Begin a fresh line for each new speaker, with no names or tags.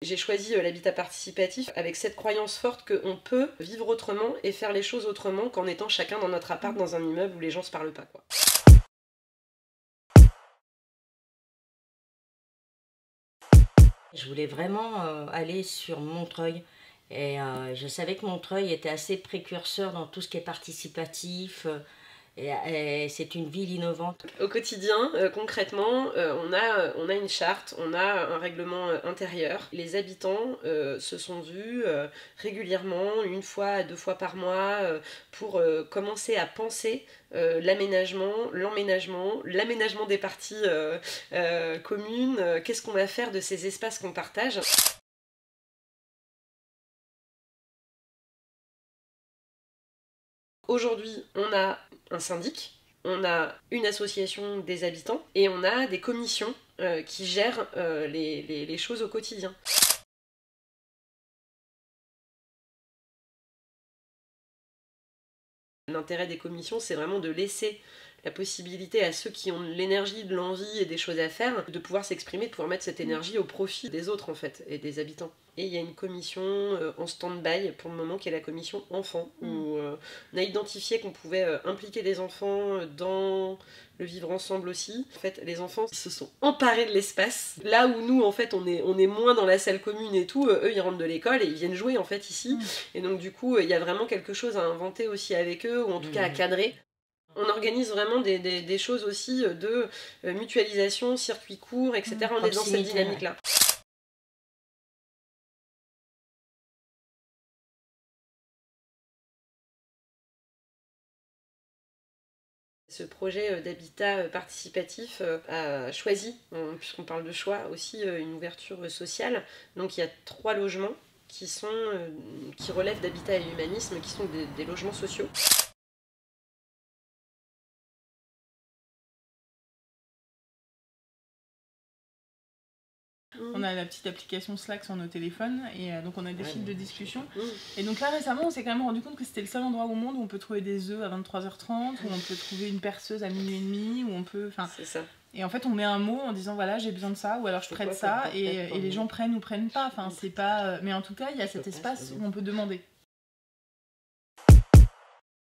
J'ai choisi l'habitat participatif avec cette croyance forte qu'on peut vivre autrement et faire les choses autrement qu'en étant chacun dans notre appart dans un immeuble où les gens se parlent pas, quoi.
Je voulais vraiment aller sur Montreuil et je savais que Montreuil était assez précurseur dans tout ce qui est participatif et c'est une ville innovante.
Au quotidien, concrètement, on a une charte, on a un règlement intérieur. Les habitants se sont vus régulièrement, 1 fois, 2 fois par mois, pour commencer à penser l'aménagement, l'aménagement des parties communes, qu'est-ce qu'on va faire de ces espaces qu'on partage. Aujourd'hui, on a un syndic, on a une association des habitants et on a des commissions qui gèrent les choses au quotidien. L'intérêt des commissions, c'est vraiment de laisser la possibilité à ceux qui ont de l'énergie, de l'envie et des choses à faire, de pouvoir s'exprimer, de pouvoir mettre cette énergie au profit des autres en fait, et des habitants. Et il y a une commission en stand-by pour le moment qui est la commission enfants, où on a identifié qu'on pouvait impliquer des enfants dans le vivre ensemble aussi. En fait, les enfants se sont emparés de l'espace. Là où nous, en fait, on est moins dans la salle commune et tout, eux, ils rentrent de l'école et ils viennent jouer en fait ici. Et donc du coup, il y a vraiment quelque chose à inventer aussi avec eux, ou en tout cas à cadrer. On organise vraiment des choses aussi de mutualisation, circuit court, etc. On est dans cette dynamique-là. Ce projet d'habitat participatif a choisi, puisqu'on parle de choix, aussi une ouverture sociale. Donc il y a 3 logements qui relèvent d'habitat et humanisme, qui sont des logements sociaux.
On a la petite application Slack sur nos téléphones et donc on a des fils de discussion. Et donc là récemment on s'est quand même rendu compte que c'était le seul endroit au monde où on peut trouver des œufs à 23h30, où on peut trouver une perceuse à 00h30, où on peut...
C'est ça.
Et en fait on met un mot en disant voilà j'ai besoin de ça ou alors je prête ça et les gens prennent ou prennent pas. Enfin, c'est pas... Mais en tout cas il y a cet espace où on peut demander.